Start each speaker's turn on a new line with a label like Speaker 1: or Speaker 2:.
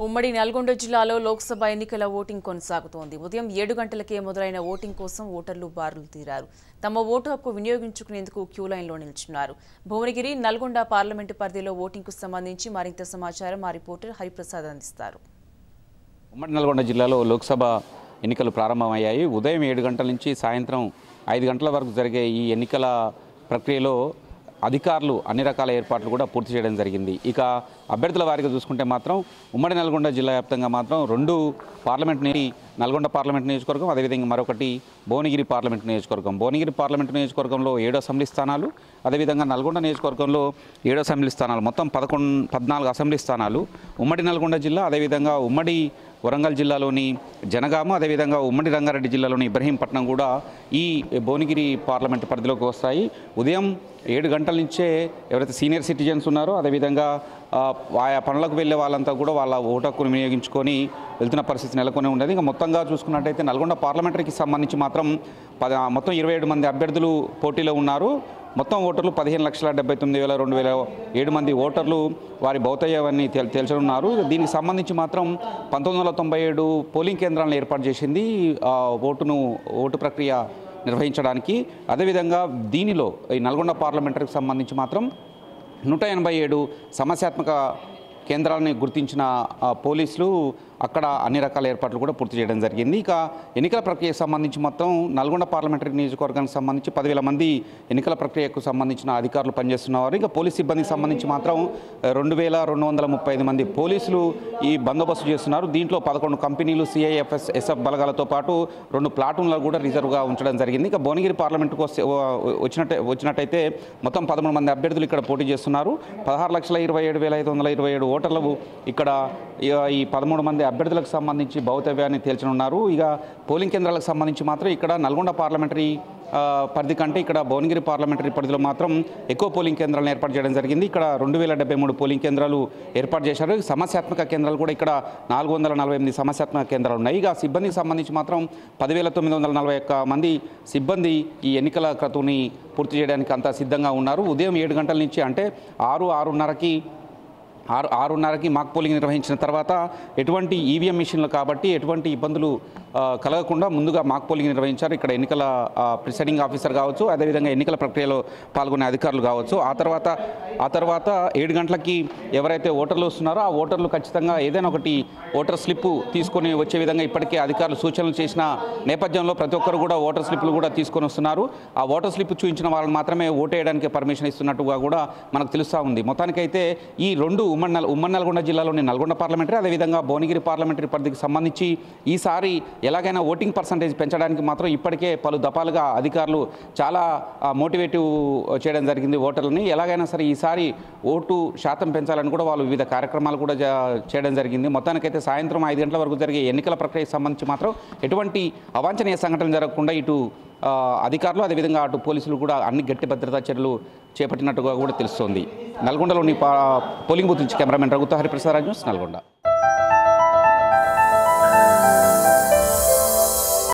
Speaker 1: ఉమ్మడి నల్గొండ జిల్లాలో లోక్సభ ఎన్నికల ఓటింగ్ కొనసాగుతోంది. ఉదయం 7 గంటలకే మొదలైన ఓటింగ్ కోసం ఓటర్లు బారులు తీరారు. తమ ఓటు హక్కు వినియోగించుకునేందుకు క్యూ లైన్లో నిల్చున్నారు. భువనగిరి, నల్గొండ పార్లమెంటు పరిధిలో ఓటింగ్కు సంబంధించి మరింత సమాచారం మా రిపోర్టర్ హరిప్రసాద్ అందిస్తారు.
Speaker 2: ఉమ్మడి నల్గొండ జిల్లాలో లోక్సభ ఎన్నికలు ప్రారంభమయ్యాయి. ఉదయం 7 గంటల నుంచి సాయంత్రం 5 గంటల వరకు జరిగే ఈ ఎన్నికల ప్రక్రియలో అధికారులు అన్ని రకాల ఏర్పాట్లు కూడా పూర్తి చేయడం జరిగింది. ఇక అభ్యర్థుల వారిగా చూసుకుంటే మాత్రం ఉమ్మడి నల్గొండ జిల్లా వ్యాప్తంగా మాత్రం 2 పార్లమెంట్ నల్గొండ పార్లమెంట్ నియోజకవర్గం, అదేవిధంగా మరొకటి భువనగిరి పార్లమెంట్ నియోజకవర్గం. భువనగిరి పార్లమెంట్ నియోజకవర్గంలో 7 అసెంబ్లీ స్థానాలు, అదేవిధంగా నల్గొండ నియోజకవర్గంలో 7 అసెంబ్లీ స్థానాలు, మొత్తం 14 అసెంబ్లీ స్థానాలు ఉమ్మడి నల్గొండ జిల్లా, అదేవిధంగా ఉమ్మడి వరంగల్ జిల్లాలోని జనగామ, అదేవిధంగా ఉమ్మడి రంగారెడ్డి జిల్లాలోని ఇబ్రహీంపట్నం కూడా ఈ భువనగిరి పార్లమెంటు పరిధిలోకి వస్తాయి. ఉదయం 7 గంటల నుంచే ఎవరైతే సీనియర్ సిటిజన్స్ ఉన్నారో, అదేవిధంగా ఆయా పనులకు వెళ్ళే వాళ్ళంతా కూడా వాళ్ళ ఓటు హక్కును వినియోగించుకొని వెళ్తున్న పరిస్థితి నెలకొని ఉండేది. ఇంకా మొత్తంగా చూసుకున్నట్టయితే నల్గొండ పార్లమెంటరీకి సంబంధించి మాత్రం మొత్తం 27 మంది అభ్యర్థులు పోటీలో ఉన్నారు. మొత్తం ఓటర్లు 15,79,207 మంది ఓటర్లు వారి భౌతయ్యాన్ని తేల్చనున్నారు. దీనికి సంబంధించి మాత్రం 1997 పోలింగ్ కేంద్రాలను ఏర్పాటు చేసింది ఓటు ప్రక్రియ నిర్వహించడానికి. అదేవిధంగా దీనిలో ఈ నల్గొండ పార్లమెంటరీకి సంబంధించి మాత్రం 187 సమస్యాత్మక కేంద్రాలని గుర్తించిన పోలీసులు అక్కడ అన్ని రకాల ఏర్పాట్లు కూడా పూర్తి చేయడం జరిగింది. ఇక ఎన్నికల ప్రక్రియకు సంబంధించి మొత్తం నల్గొండ పార్లమెంటరీ నియోజకవర్గానికి సంబంధించి 10,000 మంది ఎన్నికల ప్రక్రియకు సంబంధించిన అధికారులు పనిచేస్తున్నారు. ఇక పోలీస్ సిబ్బందికి సంబంధించి మాత్రం 2,235 మంది పోలీసులు ఈ బందోబస్తు చేస్తున్నారు. దీంట్లో 11 కంపెనీలు, సిఐఎఫ్ఎస్, ఎస్ఎఫ్ బలగాలతో పాటు 2 ప్లాటూన్లు కూడా రిజర్వ్గా ఉంచడం జరిగింది. ఇక భువనగిరి పార్లమెంటుకు వచ్చినట్టయితే మొత్తం 13 మంది అభ్యర్థులు ఇక్కడ పోటీ చేస్తున్నారు. 16,27,527 ఓటర్లు ఇక్కడ ఈ 13 మంది అభ్యర్థులకు సంబంధించి భౌతవ్యాన్ని తేల్చనున్నారు. ఇక పోలింగ్ కేంద్రాలకు సంబంధించి మాత్రం ఇక్కడ నల్గొండ పార్లమెంటరీ పరిధి కంటే ఇక్కడ భువనగిరి పార్లమెంటరీ పరిధిలో మాత్రం ఎక్కువ పోలింగ్ కేంద్రాలను ఏర్పాటు చేయడం జరిగింది. ఇక్కడ 2073 పోలింగ్ కేంద్రాలు ఏర్పాటు చేశారు. సమస్యాత్మక కేంద్రాలు కూడా ఇక్కడ 448 సమస్యాత్మక కేంద్రాలు ఉన్నాయి. ఇక సిబ్బందికి సంబంధించి మాత్రం 10,941 మంది సిబ్బంది ఈ ఎన్నికల క్రతువుని పూర్తి చేయడానికి అంతా సిద్ధంగా ఉన్నారు. ఉదయం 7 గంటల నుంచి అంటే 6:30కి మాక్ పోలింగ్ నిర్వహించిన తర్వాత ఎటువంటి ఈవీఎం మిషన్లు కాబట్టి ఎటువంటి ఇబ్బందులు కలగకుండా ముందుగా మాక్ పోలింగ్ నిర్వహించారు. ఇక్కడ ఎన్నికల ప్రిసైడింగ్ ఆఫీసర్ కావచ్చు, అదేవిధంగా ఎన్నికల ప్రక్రియలో పాల్గొనే అధికారులు కావచ్చు. ఆ తర్వాత 7 గంటలకి ఎవరైతే ఓటర్లు వస్తున్నారో ఆ ఓటర్లు ఖచ్చితంగా ఏదైనా ఒకటి ఓటర్ స్లిప్ తీసుకొని వచ్చే విధంగా ఇప్పటికే అధికారులు సూచనలు చేసిన నేపథ్యంలో ప్రతి ఒక్కరు కూడా ఓటర్ స్లిప్లు కూడా తీసుకొని వస్తున్నారు. ఆ ఓటర్ స్లిప్ చూపించిన వాళ్ళని మాత్రమే ఓటేయడానికి పర్మిషన్ ఇస్తున్నట్టుగా కూడా మనకు తెలుస్తూ ఉంది. మొత్తానికైతే ఈ 2 ఉమ్మడి నల్గొండ జిల్లాలోని నల్గొండ పార్లమెంటరీ, అదేవిధంగా భువనగిరి పార్లమెంటరీ పరిధికి సంబంధించి ఈసారి ఎలాగైనా ఓటింగ్ పర్సంటేజ్ పెంచడానికి మాత్రం ఇప్పటికే పలు దఫాలుగా అధికారులు చాలా మోటివేటివ్ చేయడం జరిగింది ఓటర్లని. ఎలాగైనా సరే ఈసారి ఓటు శాతం పెంచాలని కూడా వాళ్ళు వివిధ కార్యక్రమాలు కూడా చేయడం జరిగింది. మొత్తానికైతే సాయంత్రం 5 గంటల వరకు జరిగే ఎన్నికల ప్రక్రియకు సంబంధించి మాత్రం ఎటువంటి అవాంఛనీయ సంఘటనలు జరగకుండా ఇటు అధికారులు, అదేవిధంగా అటు పోలీసులు కూడా అన్ని గట్టి భద్రతా చర్యలు చేపట్టినట్టుగా కూడా తెలుస్తోంది. నల్గొండలోని పోలింగ్ బూత్ నుంచి కెమెరామెన్ రఘుతో హరిప్రసాద్, న్యూస్ నల్గొండ.